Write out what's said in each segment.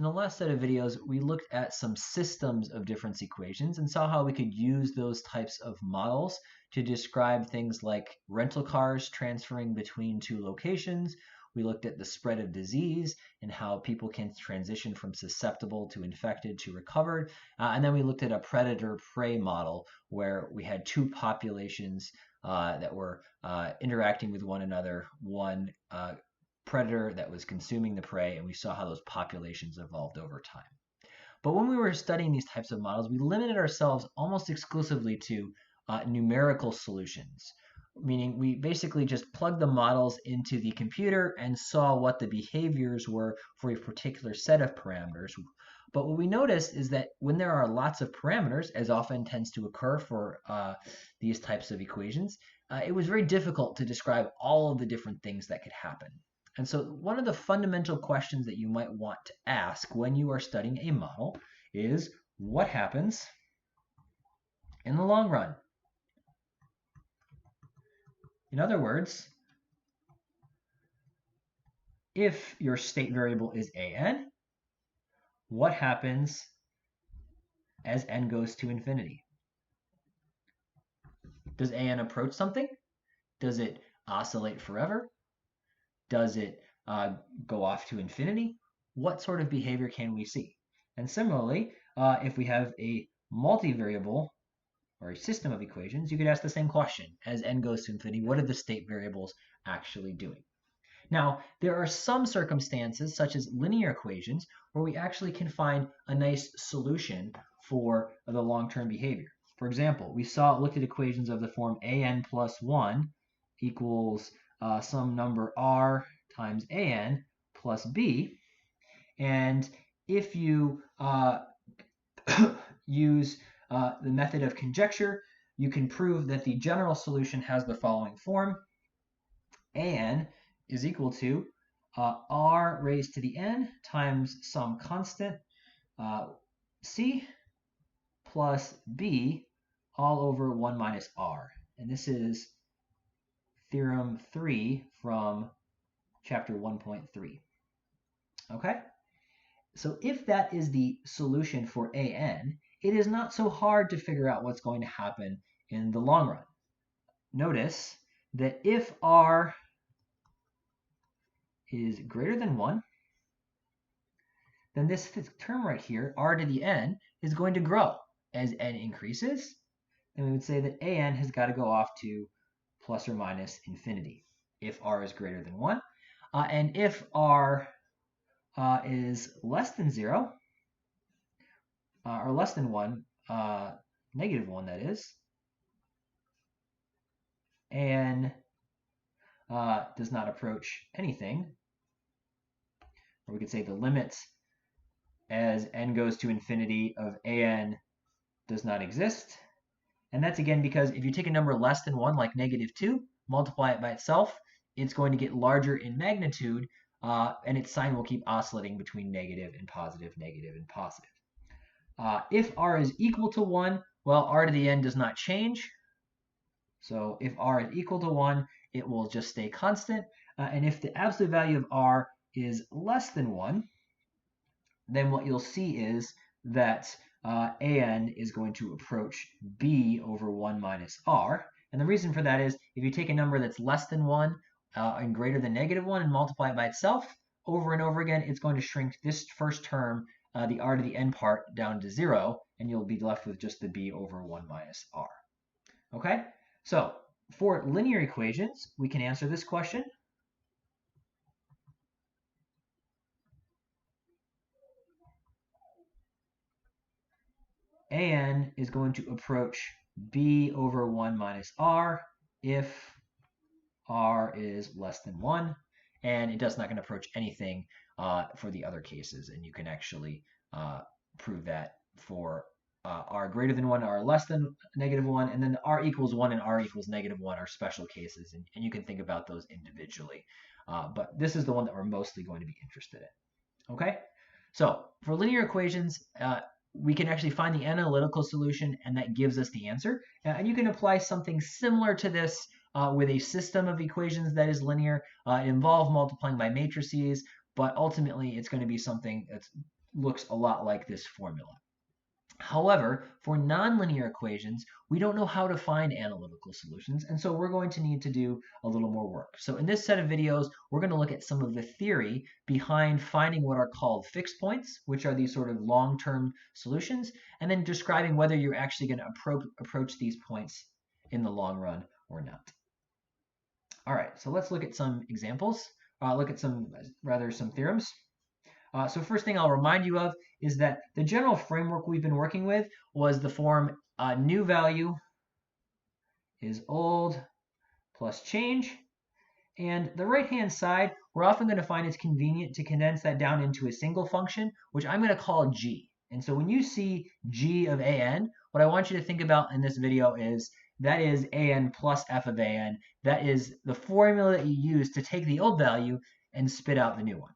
In the last set of videos, we looked at some systems of difference equations and saw how we could use those types of models to describe things like rental cars transferring between two locations. We looked at the spread of disease and how people can transition from susceptible to infected to recovered. And then we looked at a predator-prey model where we had two populations that were interacting with one another, one predator that was consuming the prey, and we saw how those populations evolved over time. But when we were studying these types of models, we limited ourselves almost exclusively to numerical solutions, meaning we basically just plugged the models into the computer and saw what the behaviors were for a particular set of parameters. But what we noticed is that when there are lots of parameters, as often tends to occur for these types of equations, it was very difficult to describe all of the different things that could happen. And so one of the fundamental questions that you might want to ask when you are studying a model is, what happens in the long run? In other words, if your state variable is an, what happens as n goes to infinity? Does an approach something? Does it oscillate forever? Does it go off to infinity? What sort of behavior can we see? And similarly, if we have a multivariable or a system of equations, you could ask the same question. As n goes to infinity, what are the state variables actually doing? Now, there are some circumstances, such as linear equations, where we actually can find a nice solution for the long-term behavior. For example, we looked at equations of the form an plus 1 equals some number r times an plus b. And if you use the method of conjecture, you can prove that the general solution has the following form. An is equal to r raised to the n times some constant c plus b all over 1 minus r. And this is theorem 3 from chapter 1.3. Okay? So if that is the solution for an, it is not so hard to figure out what's going to happen in the long run. Notice that if r is greater than 1, then this term right here, r to the n, is going to grow as n increases. And we would say that an has got to go off to plus or minus infinity if r is greater than 1. And if r is less than 0, or less than 1, negative 1 that is, and does not approach anything, or we could say the limits as n goes to infinity of an does not exist. And that's again because if you take a number less than 1, like negative 2, multiply it by itself, it's going to get larger in magnitude, and its sign will keep oscillating between negative and positive, negative and positive. If r is equal to 1, well, r to the n does not change. So if r is equal to 1, it will just stay constant. And if the absolute value of r is less than 1, then what you'll see is that an is going to approach b over 1 minus r. And the reason for that is if you take a number that's less than 1 and greater than negative 1 and multiply it by itself over and over again, it's going to shrink this first term, the r to the n part, down to 0, and you'll be left with just the b over 1 minus r. Okay? So for linear equations, we can answer this question. An is going to approach b over 1 minus r if r is less than 1, and it does not going to approach anything for the other cases, and you can actually prove that for r greater than 1, r less than negative 1, and then r equals 1 and r equals negative 1 are special cases, and you can think about those individually. But this is the one that we're mostly going to be interested in. Okay? So for linear equations, we can actually find the analytical solution, and that gives us the answer. And you can apply something similar to this with a system of equations that is linear. It involves multiplying by matrices, but ultimately it's going to be something that's looks a lot like this formula. However, for nonlinear equations, we don't know how to find analytical solutions, and so we're going to need to do a little more work. So in this set of videos, we're going to look at some of the theory behind finding what are called fixed points, which are these sort of long-term solutions, and then describing whether you're actually going to approach these points in the long run or not. All right, so let's look at some examples, look at some theorems. So first thing I'll remind you of is that the general framework we've been working with was the form new value is old plus change. And the right-hand side, we're often going to find it's convenient to condense that down into a single function, which I'm going to call g. And so when you see g of an, what I want you to think about in this video is that is an plus f of an. That is the formula that you use to take the old value and spit out the new one.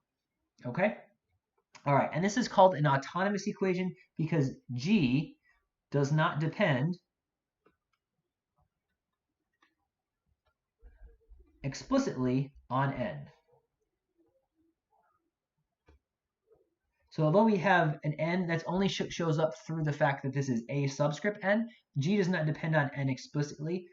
Okay? All right, and this is called an autonomous equation because g does not depend explicitly on n. So although we have an n that only shows up through the fact that this is a subscript n, g does not depend on n explicitly.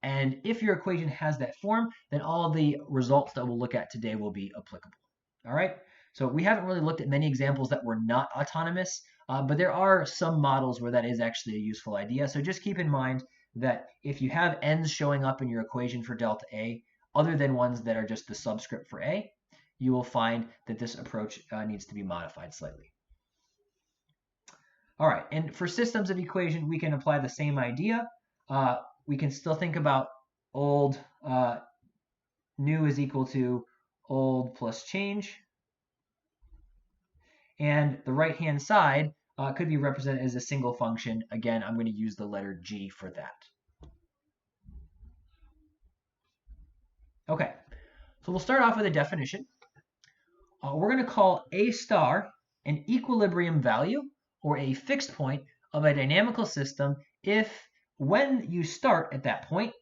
And if your equation has that form, then all of the results that we'll look at today will be applicable. All right? So we haven't really looked at many examples that were not autonomous, but there are some models where that is actually a useful idea. So just keep in mind that if you have n's showing up in your equation for delta A, other than ones that are just the subscript for A, you will find that this approach needs to be modified slightly. All right, and for systems of equation, we can apply the same idea. We can still think about old, new is equal to old plus change. And the right-hand side could be represented as a single function. Again, I'm going to use the letter g for that. Okay, so we'll start off with a definition. We're going to call A star an equilibrium value or a fixed point of a dynamical system if when you start at that point,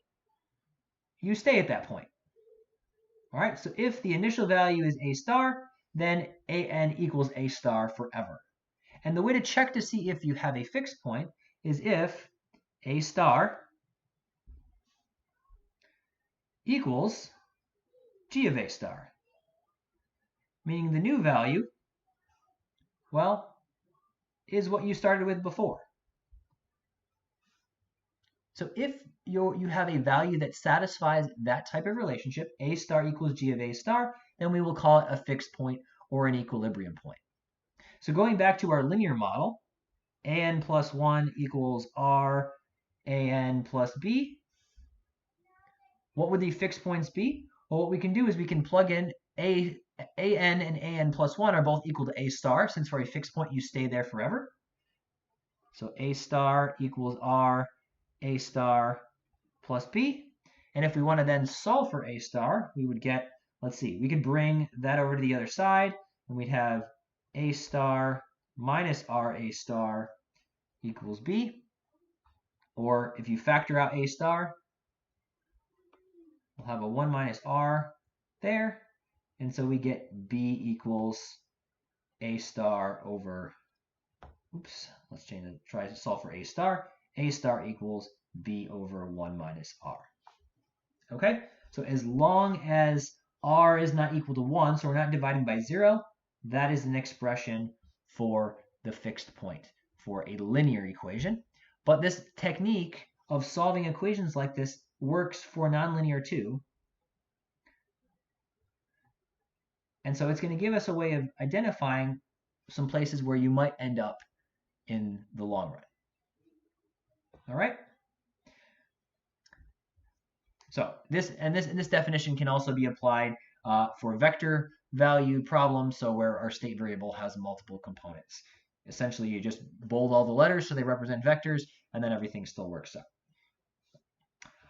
you stay at that point. All right, so if the initial value is A star, then an equals A star forever. And the way to check to see if you have a fixed point is if A star equals g of A star, meaning the new value, well, is what you started with before. So if you have a value that satisfies that type of relationship, A star equals g of A star, then we will call it a fixed point or an equilibrium point. So going back to our linear model, an plus 1 equals r an plus b. What would the fixed points be? Well, what we can do is we can plug in an and an plus 1 are both equal to A star, since for a fixed point you stay there forever. So A star equals r A star plus b. And if we want to then solve for A star, we would get, let's see, we could bring that over to the other side, and we'd have A star minus r A star equals b. Or if you factor out A star, we'll have a 1 minus r there. And so we get b equals A star over, let's change it, try to solve for A star. A star equals b over 1 minus r. Okay, so as long as r is not equal to 1, so we're not dividing by 0, that is an expression for the fixed point for a linear equation. But this technique of solving equations like this works for nonlinear too. And so it's going to give us a way of identifying some places where you might end up in the long run. All right? So this definition can also be applied for vector value problems, so where our state variable has multiple components. Essentially, you just bold all the letters so they represent vectors, and then everything still works out.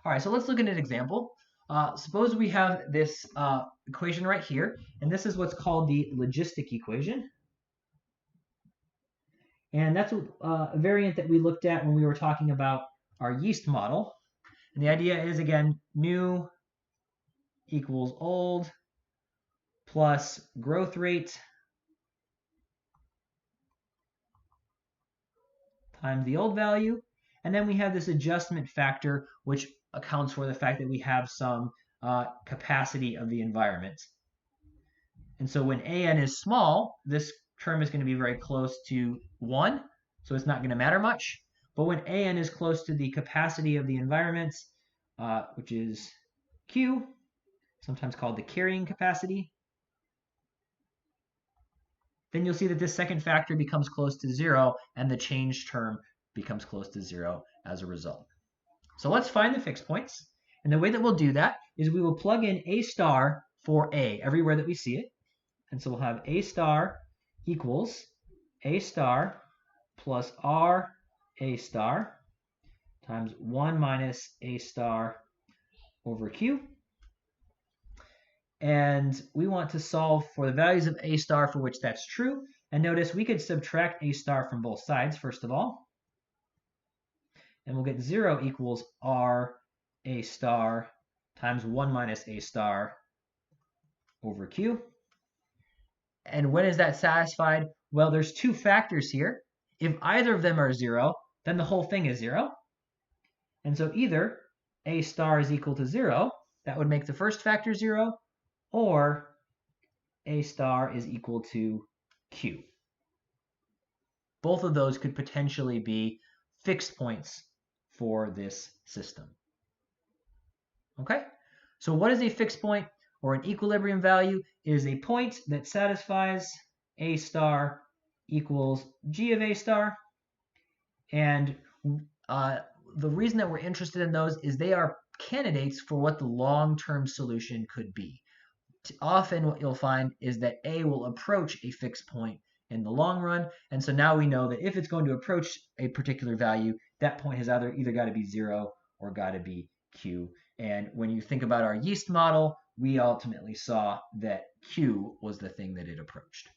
All right, so let's look at an example. Suppose we have this equation right here, and this is what's called the logistic equation. And that's a variant that we looked at when we were talking about our yeast model. And the idea is, again, new equals old plus growth rate times the old value. And then we have this adjustment factor, which accounts for the fact that we have some capacity of the environment. And so when an is small, this term is going to be very close to 1, so it's not going to matter much. But when an is close to the capacity of the environment, which is Q, sometimes called the carrying capacity, then you'll see that this second factor becomes close to 0, and the change term becomes close to 0 as a result. So let's find the fixed points. And the way that we'll do that is we will plug in A star for A everywhere that we see it. And so we'll have A star equals A star plus R A star times 1 minus A star over Q. And we want to solve for the values of A star for which that's true. And notice we could subtract A star from both sides, first of all. And we'll get 0 equals R A star times 1 minus A star over Q. And when is that satisfied? Well, there's two factors here. If either of them are 0, then the whole thing is 0. And so either A star is equal to 0, that would make the first factor 0, or A star is equal to Q. Both of those could potentially be fixed points for this system. Okay? So what is a fixed point or an equilibrium value? It is a point that satisfies A star equals G of A star. And the reason that we're interested in those is they are candidates for what the long-term solution could be. Often what you'll find is that A will approach a fixed point in the long run. And so now we know that if it's going to approach a particular value, that point has either got to be 0 or got to be Q. And when you think about our yeast model, we ultimately saw that Q was the thing that it approached.